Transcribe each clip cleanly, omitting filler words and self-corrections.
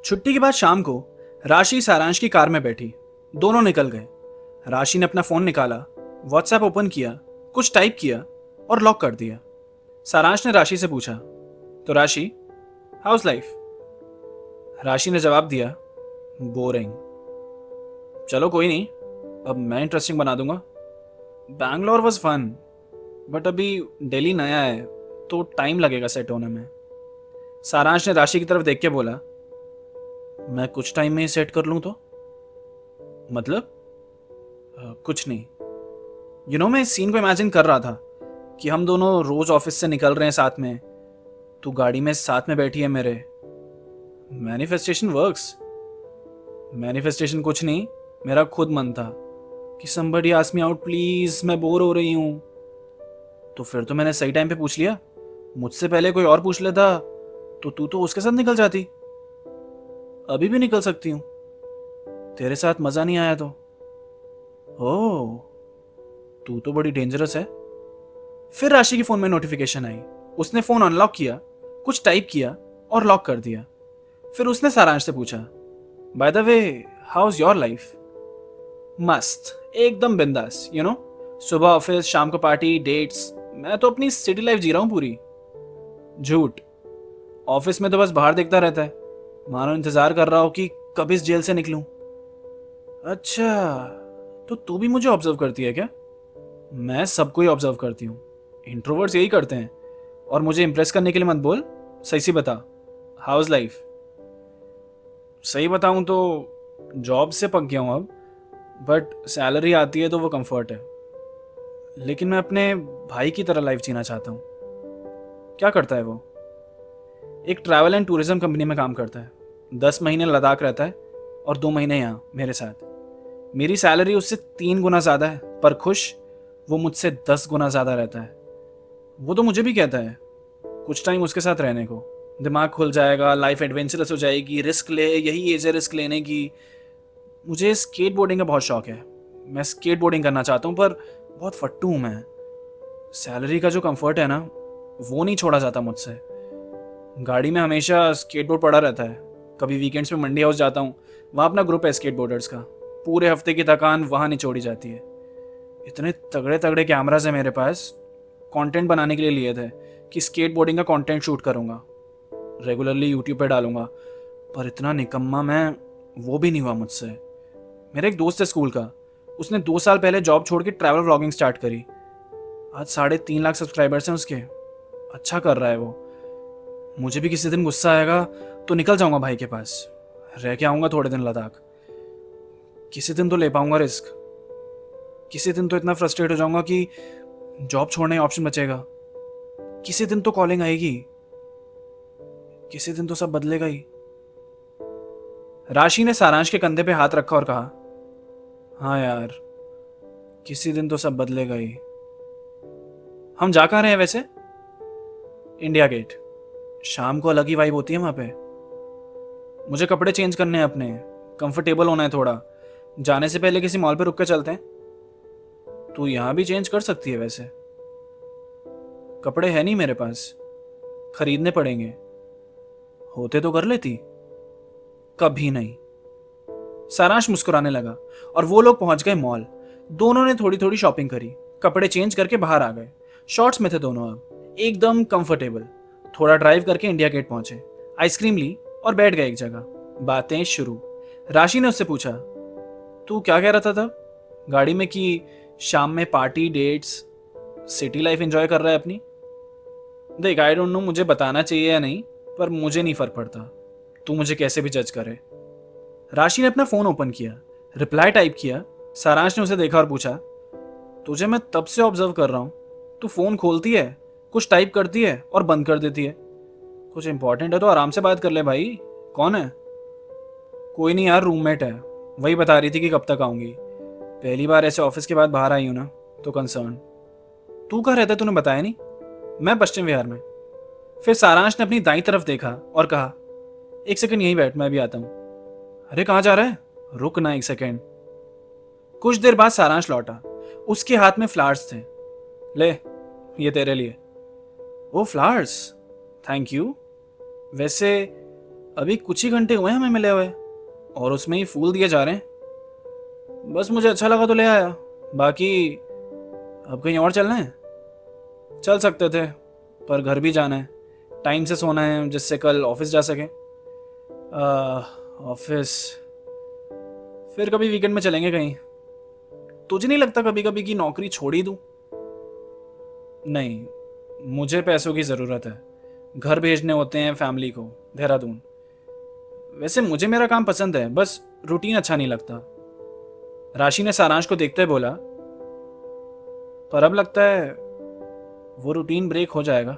छुट्टी के बाद शाम को राशि सारांश की कार में बैठी। दोनों निकल गए। राशि ने अपना फोन निकाला, व्हाट्सएप ओपन किया, कुछ टाइप किया और लॉक कर दिया। सारांश ने राशि से पूछा, तो राशि, हाउस लाइफ? राशि ने जवाब दिया, बोरिंग। चलो कोई नहीं, अब मैं इंटरेस्टिंग बना दूंगा। बैंगलोर वॉज फन, बट अभी दिल्ली नया है तो टाइम लगेगा सेट होने में। सारांश ने राशि की तरफ देख के बोला, मैं कुछ टाइम में ही सेट कर लूं तो? मतलब? कुछ नहीं। मैं इस सीन को इमेजिन कर रहा था कि हम दोनों रोज ऑफिस से निकल रहे हैं साथ में, तू गाड़ी में साथ में बैठी है मेरे। Manifestation works. मैनिफेस्टेशन कुछ नहीं, मेरा खुद मन था कि somebody ask me out please, मैं बोर हो रही हूं। तो फिर तो मैंने सही टाइम पे पूछ लिया। मुझसे पहले कोई और पूछ लेता तो तू तो उसके साथ निकल जाती। अभी भी निकल सकती हूँ, तेरे साथ मजा नहीं आया तो। ओह, तू तो बड़ी डेंजरस है। फिर राशि के फोन में नोटिफिकेशन आई। उसने फोन अनलॉक किया, कुछ टाइप किया और लॉक कर दिया। फिर उसने सारांश से पूछा, by the way, how is your life? मस्त, एकदम बिंदास। सुबह ऑफिस, शाम को पार्टी, डेट्स। मैं तो अपनी सिटी लाइफ जी रहा हूं पूरी। झूठ। ऑफिस में तो बस बाहर देखता रहता है, मानो इंतजार कर रहा हो कि कब इस जेल से निकलूं। अच्छा, तो तू भी मुझे ऑब्जर्व करती है क्या? मैं सबको ही ऑब्जर्व करती हूँ। इंट्रोवर्ट्स यही करते हैं। और मुझे इंप्रेस करने के लिए मत बोल, सही से बता, हाउस लाइफ? सही बताऊं तो जॉब से पक गया हूं अब, बट सैलरी आती है तो वो कंफर्ट है। लेकिन मैं अपने भाई की तरह लाइफ जीना चाहता हूँ। क्या करता है वो? एक ट्रैवल एंड टूरिज्म कंपनी में काम करता है। 10 महीने लद्दाख रहता है और 2 महीने यहाँ मेरे साथ। मेरी सैलरी उससे 3 गुना ज़्यादा है, पर खुश वो मुझसे 10 गुना ज़्यादा रहता है। वो तो मुझे भी कहता है कुछ टाइम उसके साथ रहने को, दिमाग खुल जाएगा, लाइफ एडवेंचरस हो जाएगी, रिस्क ले, यही एज है रिस्क लेने की। मुझे स्केट बोर्डिंग का बहुत शौक है, मैं स्केट बोर्डिंग करना चाहता हूँ, पर बहुत फट्टू हूँ मैं। सैलरी का जो कंफर्ट है ना, वो नहीं छोड़ा जाता मुझसे। गाड़ी में हमेशा स्केटबोर्ड पड़ा रहता है। कभी वीकेंड्स में मंडी हाउस जाता हूँ, वहाँ अपना ग्रुप है स्केटबोर्डर्स का। पूरे हफ्ते की थकान वहाँ निचोड़ी जाती है। इतने तगड़े तगड़े कैमराज हैं मेरे पास, कंटेंट बनाने के लिए लिए थे कि स्केटबोर्डिंग का कंटेंट शूट करूँगा, रेगुलरली यूट्यूब पे डालूंगा। पर इतना निकम्मा मैं, वो भी नहीं हुआ मुझसे। मेरा एक दोस्त है स्कूल का, उसने 2 साल पहले जॉब छोड़ के ट्रैवल व्लॉगिंग स्टार्ट करी। आज 3.5 लाख सब्सक्राइबर्स हैं उसके। अच्छा कर रहा है वो। मुझे भी किसी दिन गुस्सा आएगा तो निकल जाऊंगा भाई के पास, रह के आऊंगा थोड़े दिन लद्दाख। किसी दिन तो ले पाऊंगा रिस्क। किसी दिन तो इतना फ्रस्ट्रेट हो जाऊंगा कि जॉब छोड़ने का ऑप्शन बचेगा। किसी दिन तो कॉलिंग आएगी। किसी दिन तो सब बदलेगा ही। राशि ने सारांश के कंधे पे हाथ रखा और कहा, हाँ यार, किसी दिन तो सब बदलेगा ही। हम जा कहाँ रहे हैं वैसे? India Gate. शाम को अलग ही वाइब होती है वहां पे। मुझे कपड़े चेंज करने हैं अपने, कंफर्टेबल होना है थोड़ा। जाने से पहले किसी मॉल पे रुक के चलते हैं। तू यहां भी चेंज कर सकती है वैसे। कपड़े है नहीं मेरे पास, खरीदने पड़ेंगे। होते तो कर लेती। कभी नहीं। सारांश मुस्कुराने लगा और वो लोग पहुंच गए मॉल। दोनों ने थोड़ी थोड़ी शॉपिंग करी, कपड़े चेंज करके बाहर आ गए। शॉर्ट्स में थे दोनों अब, एकदम कंफर्टेबल। थोड़ा ड्राइव करके इंडिया गेट पहुंचे, आइसक्रीम ली और बैठ गए एक जगह। बातें शुरू। राशि ने उससे पूछा, तू क्या कह रहा था तब गाड़ी में कि शाम में party, dates, city life enjoy कर रहा है अपनी? देख, आई डोंट नो मुझे बताना चाहिए या नहीं, पर मुझे नहीं फर्क पड़ता, तू मुझे कैसे भी जज करे। राशि ने अपना फोन ओपन किया, रिप्लाई टाइप किया। सारांश ने उसे देखा और पूछा, तुझे मैं तब से ऑब्जर्व कर रहा हूं, तू फोन खोलती है, कुछ टाइप करती है और बंद कर देती है। कुछ इंपॉर्टेंट है तो आराम से बात कर ले भाई। कौन है? कोई नहीं यार, रूममेट है। वही बता रही थी कि कब तक आऊंगी। पहली बार ऐसे ऑफिस के बाद बाहर आई हूं ना, तो कंसर्न। तू कहाँ रहता है, तूने बताया नहीं? मैं पश्चिम विहार में। फिर सारांश ने अपनी दाईं तरफ देखा और कहा, एक सेकंड यहीं बैठ, मैं भी आता हूं। अरे कहाँ जा रहा है? रुक ना एक सेकंड। कुछ देर बाद सारांश लौटा। उसके हाथ में फ्लावर्स थे। ले, ये तेरे लिए। ओ फ्लावर्स, थैंक यू। वैसे अभी कुछ ही घंटे हुए हैं हमें मिले हुए और उसमें ही फूल दिए जा रहे हैं। बस मुझे अच्छा लगा तो ले आया, बाकी अब कहीं और चलना है? चल सकते थे, पर घर भी जाना है, टाइम से सोना है जिससे कल ऑफिस जा सके। ऑफिस फिर कभी वीकेंड में चलेंगे कहीं। तुझे नहीं लगता कभी कभी कि नौकरी छोड़ ही दूं? नहीं, मुझे पैसों की ज़रूरत है, घर भेजने होते हैं फैमिली को देहरादून। वैसे मुझे मेरा काम पसंद है, बस रूटीन अच्छा नहीं लगता। राशि ने सारांश को देखते हुए बोला, पर अब लगता है वो रूटीन ब्रेक हो जाएगा।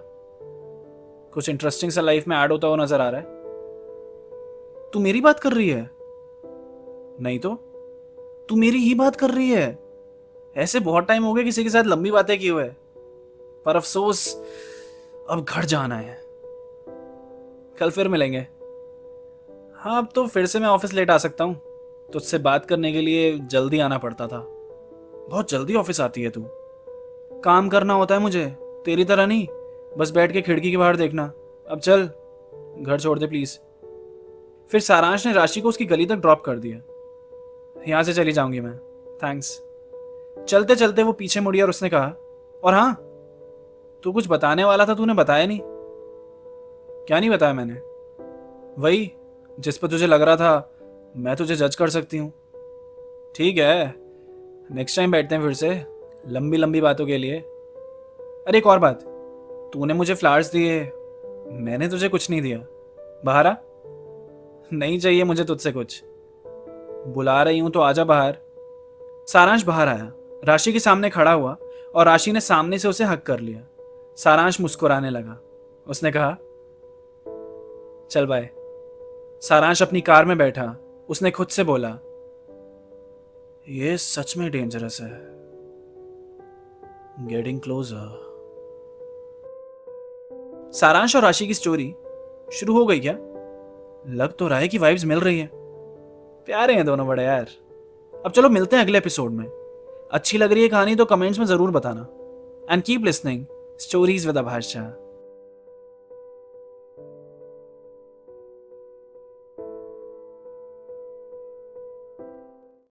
कुछ इंटरेस्टिंग सा लाइफ में ऐड होता हुआ नजर आ रहा है। तू मेरी बात कर रही है? नहीं तो तू मेरी ही बात कर रही है। ऐसे बहुत टाइम हो गया किसी के साथ लंबी बातें किए हुए, पर अफसोस अब घर जाना है। कल फिर मिलेंगे। हाँ, अब तो फिर से मैं ऑफिस लेट आ सकता हूँ। तुझसे बात करने के लिए जल्दी आना पड़ता था। बहुत जल्दी ऑफिस आती है तू। काम करना होता है मुझे, तेरी तरह नहीं बस बैठ के खिड़की के बाहर देखना। अब चल, घर छोड़ दे प्लीज। फिर सारांश ने राशि को उसकी गली तक ड्रॉप कर दिया। यहाँ से चली जाऊंगी मैं, थैंक्स। चलते चलते वो पीछे मुड़ी और उसने कहा, और हाँ, तू कुछ बताने वाला था, तूने बताया नहीं। क्या नहीं बताया मैंने? वही जिस पर तुझे लग रहा था मैं तुझे जज कर सकती हूँ। ठीक है, नेक्स्ट टाइम बैठते हैं फिर से लंबी लंबी बातों के लिए। अरे एक और बात, तूने मुझे फ्लावर्स दिए, मैंने तुझे कुछ नहीं दिया। बाहर आ। नहीं चाहिए मुझे तुझसे कुछ। बुला रही हूं तो आजा बाहर। सारांश बाहर आया, राशि के सामने खड़ा हुआ और राशि ने सामने से उसे हक कर लिया। सारांश मुस्कुराने लगा। उसने कहा, चल बाय। सारांश अपनी कार में बैठा। उसने खुद से बोला, ये सच में डेंजरस है। Getting closure. सारांश और राशि की स्टोरी शुरू हो गई क्या? लग तो रहा है कि वाइब्स मिल रही है। प्यारे हैं दोनों बड़े यार। अब चलो मिलते हैं अगले एपिसोड में। अच्छी लग रही है कहानी तो कमेंट्स में जरूर बताना। And keep listening stories with Abhash Jha.